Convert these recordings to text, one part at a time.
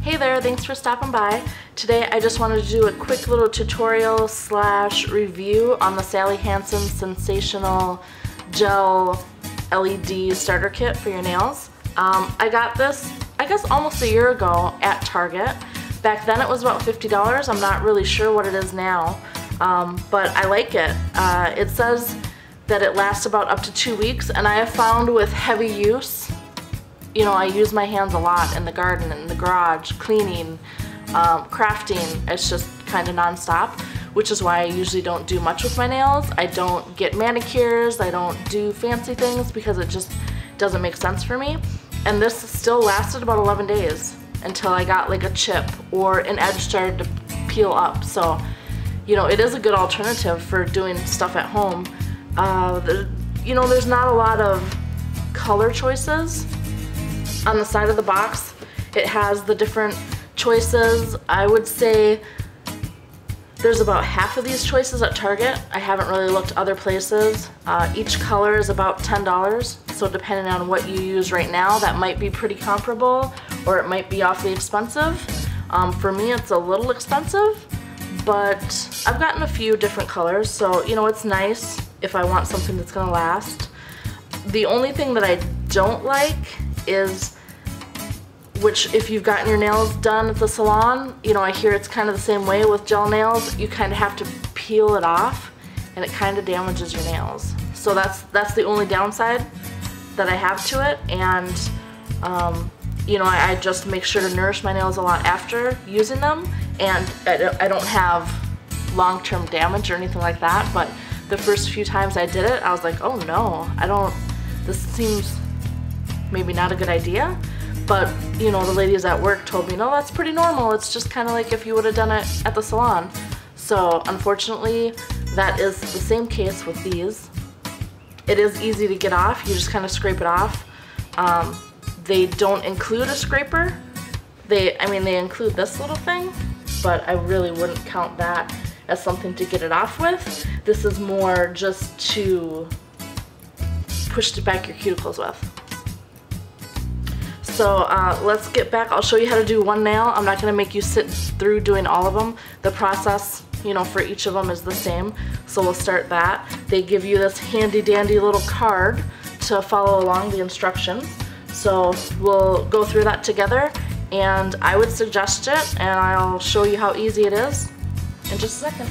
Hey there, thanks for stopping by. Today I just wanted to do a quick little tutorial slash review on the Sally Hansen Sensational Gel LED Starter Kit for your nails. I got this, I guess, almost a year ago at Target. Back then it was about $50. I'm not really sure what it is now, but I like it. It says that it lasts about up to 2 weeks, and I have found with heavy use, you know, I use my hands a lot in the garden, in the garage, cleaning, crafting. It's just kind of non-stop, which is why I usually don't do much with my nails. I don't get manicures, I don't do fancy things because it just doesn't make sense for me. And this still lasted about 11 days until I got like a chip or an edge started to peel up. So, you know, it is a good alternative for doing stuff at home. You know, there's not a lot of color choices. On the side of the box, it has the different choices. I would say there's about half of these choices at Target. I haven't really looked other places. Each color is about $10, so depending on what you use right now, that might be pretty comparable, or it might be awfully expensive. For me, it's a little expensive, but I've gotten a few different colors, so you know, it's nice if I want something that's gonna last. The only thing that I don't like is, which if you've gotten your nails done at the salon, you know, I hear it's kind of the same way with gel nails. You kind of have to peel it off and it kind of damages your nails. So that's the only downside that I have to it. And you know, I just make sure to nourish my nails a lot after using them, and I don't have long-term damage or anything like that. But the first few times I did it, I was like, oh no, this seems maybe not a good idea. But, you know, the ladies at work told me, no, that's pretty normal. It's just kind of like if you would have done it at the salon. So, unfortunately, that is the same case with these. It is easy to get off. You just kind of scrape it off. They don't include a scraper. They include this little thing, but I really wouldn't count that as something to get it off with. This is more just to push back your cuticles with. So let's get back. I'll show you how to do one nail. I'm not going to make you sit through doing all of them. The process, you know, for each of them is the same. So we'll start that. They give you this handy dandy little card to follow along the instructions. So we'll go through that together, and I would suggest it, and I'll show you how easy it is in just a second.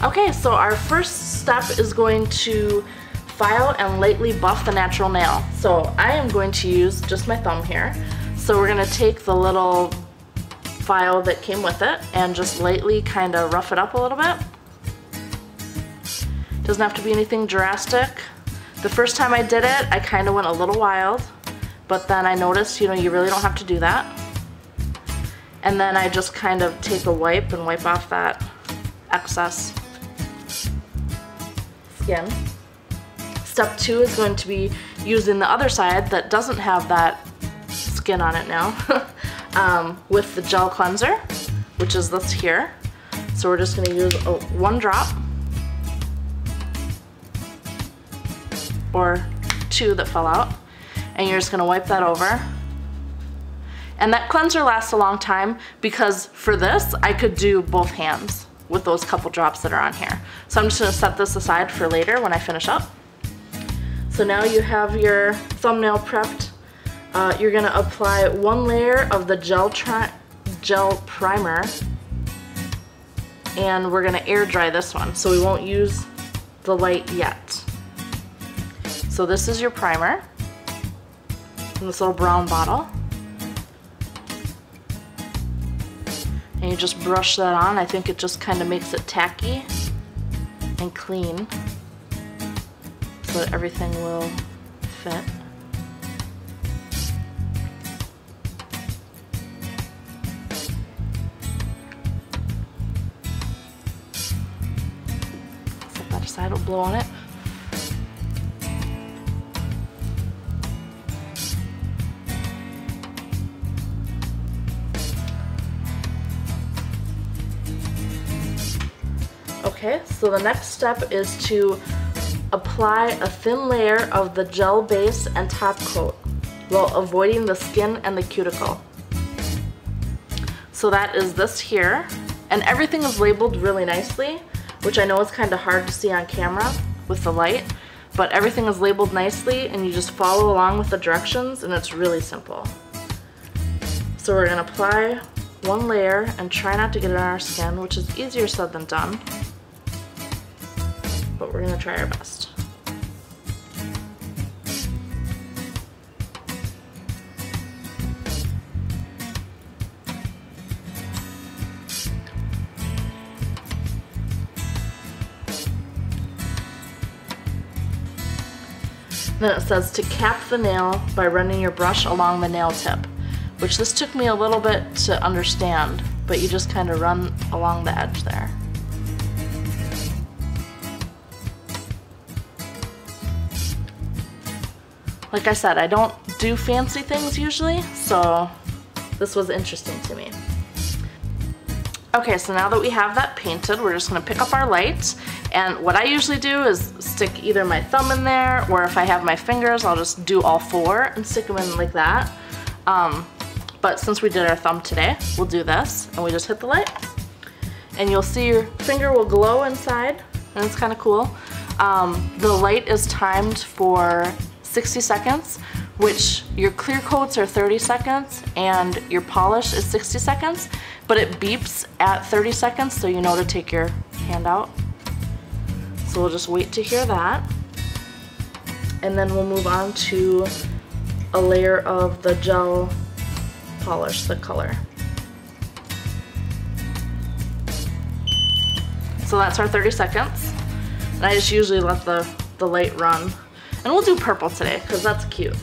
Okay, so our first step is going to file and lightly buff the natural nail. So I am going to use just my thumb here. So we're going to take the little file that came with it and just lightly kind of rough it up a little bit. Doesn't have to be anything drastic. The first time I did it, I kind of went a little wild, but then I noticed, you know, you really don't have to do that. And then I just kind of take a wipe and wipe off that excess skin. Step 2 is going to be using the other side that doesn't have that skin on it now with the gel cleanser, which is this here. So we're just going to use one drop or 2 that fell out, and you're just going to wipe that over. And that cleanser lasts a long time because for this I could do both hands with those couple drops that are on here. So I'm just going to set this aside for later when I finish up. So now you have your thumbnail prepped. You're going to apply one layer of the gel primer, and we're going to air dry this one, so we won't use the light yet. So this is your primer in this little brown bottle, and you just brush that on. I think it just kind of makes it tacky and clean, so that everything will fit. Set that aside, it'll blow on it. Okay, so the next step is to apply a thin layer of the gel base and top coat. while avoiding the skin and the cuticle. So that is this here, and everything is labeled really nicely, which I know is kind of hard to see on camera with the light, but everything is labeled nicely and you just follow along with the directions and it's really simple. So we're going to apply one layer and try not to get it on our skin, which is easier said than done, but we're going to try our best. Then it says to cap the nail by running your brush along the nail tip, which this took me a little bit to understand, but you just kind of run along the edge there. Like I said, I don't do fancy things usually, so this was interesting to me. Okay, so now that we have that painted, we're just gonna pick up our lights, and what I usually do is stick either my thumb in there, or if I have my fingers, I'll just do all four and stick them in like that. But since we did our thumb today, we'll do this, and we just hit the light. And you'll see your finger will glow inside, and it's kind of cool. The light is timed for 60 seconds, which your clear coats are 30 seconds, and your polish is 60 seconds, but it beeps at 30 seconds, so you know to take your hand out. So we'll just wait to hear that. And then we'll move on to a layer of the gel polish, the color. So that's our 30 seconds. And I just usually let the light run. And we'll do purple today, because that's cute.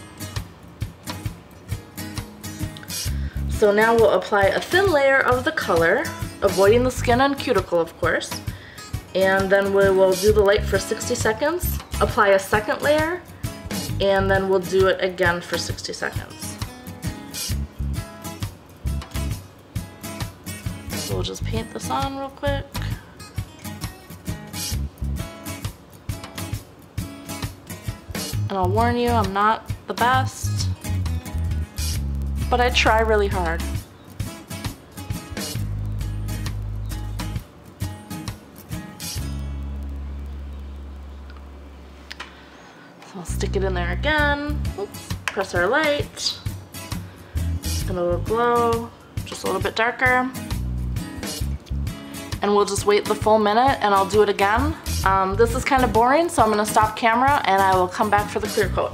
So now we'll apply a thin layer of the color, avoiding the skin and cuticle, of course. And then we will do the light for 60 seconds, apply a second layer, and then we'll do it again for 60 seconds. So we'll just paint this on real quick. And I'll warn you, I'm not the best, but I try really hard. So I'll stick it in there again. Oops. Press our light, and it'll glow just a little bit darker. And we'll just wait the full minute, and I'll do it again. This is kind of boring, so I'm going to stop camera and I will come back for the clear coat.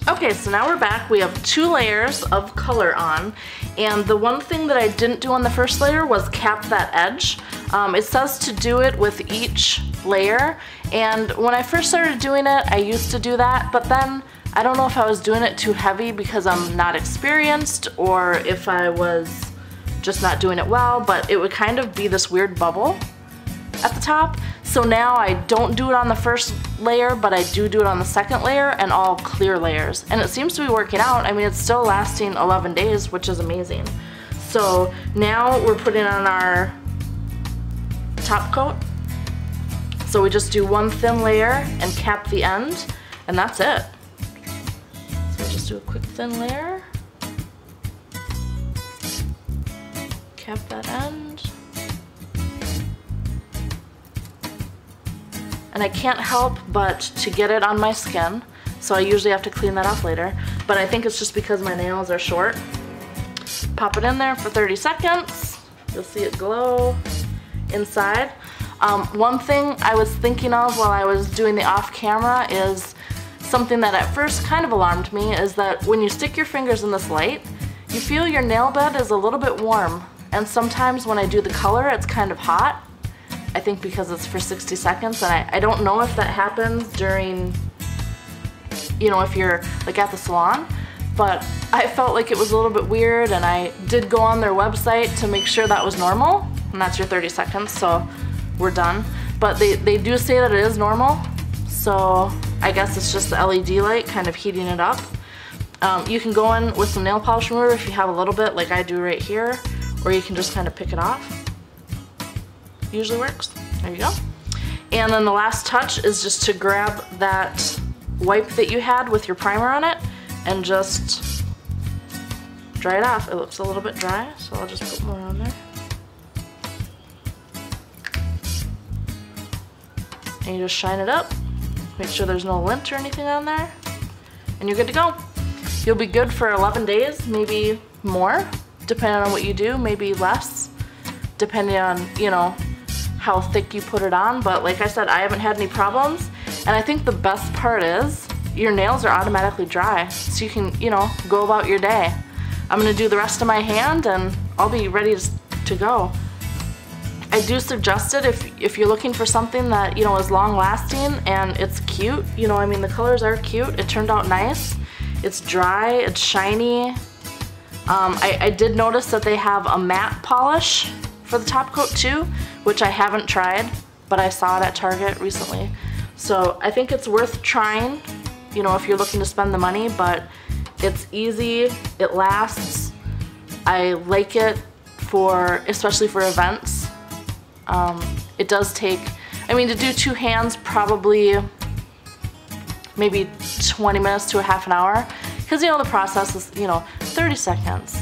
Okay, so now we're back. We have 2 layers of color on, and the one thing that I didn't do on the first layer was cap that edge. It says to do it with each layer, and when I first started doing it, I used to do that, but then I don't know if I was doing it too heavy because I'm not experienced, or if I was just not doing it well, but it would kind of be this weird bubble at the top. So now I don't do it on the first layer, but I do it on the second layer and all clear layers. And it seems to be working out. I mean, it's still lasting 11 days, which is amazing. So now we're putting on our top coat. So we just do one thin layer and cap the end, and that's it. So we'll just do a quick thin layer. Cap that end. And I can't help but to get it on my skin, so I usually have to clean that off later, but I think it's just because my nails are short. Pop it in there for 30 seconds. You'll see it glow inside. One thing I was thinking of while I was doing the off camera is something that at first kind of alarmed me, is that when you stick your fingers in this light, you feel your nail bed is a little bit warm. And sometimes when I do the color, it's kind of hot. I think because it's for 60 seconds, and I don't know if that happens during, you know, if you're like at the salon, but I felt like it was a little bit weird, and I did go on their website to make sure that was normal, and that's your 30 seconds, so we're done. But they do say that it is normal, so I guess it's just the LED light kind of heating it up. You can go in with some nail polish remover if you have a little bit, like I do right here, or you can just kind of pick it off. Usually works. There you go. And then the last touch is just to grab that wipe that you had with your primer on it and just dry it off. It looks a little bit dry, so I'll just put more on there. And you just shine it up. Make sure there's no lint or anything on there. And you're good to go. You'll be good for 11 days, maybe more, depending on what you do, maybe less, depending on, you know, how thick you put it on. But like I said, I haven't had any problems. And I think the best part is your nails are automatically dry, so you can, you know, go about your day. I'm gonna do the rest of my hand and I'll be ready to go. I do suggest it if you're looking for something that, you know, is long lasting and it's cute. You know, I mean, the colors are cute. It turned out nice. It's dry, it's shiny. I did notice that they have a matte polish for the top coat too, which I haven't tried, but I saw it at Target recently. So I think it's worth trying, you know, if you're looking to spend the money, but it's easy, it lasts. I like it especially for events. It does take, I mean, to do 2 hands, probably maybe 20 minutes to a half an hour, because, you know, the process is, you know, 30 seconds,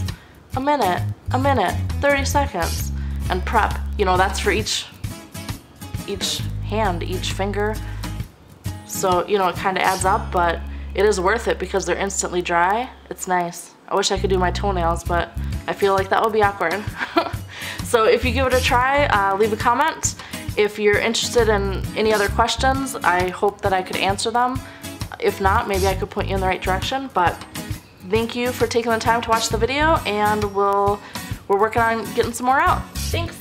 a minute, 30 seconds, and prep, you know, that's for each hand, each finger. So, you know, it kind of adds up, but it is worth it because they're instantly dry. It's nice. I wish I could do my toenails, but I feel like that would be awkward. So if you give it a try, leave a comment. If you're interested in any other questions, I hope that I could answer them. If not, maybe I could point you in the right direction. But thank you for taking the time to watch the video, and we're working on getting some more out. Thanks.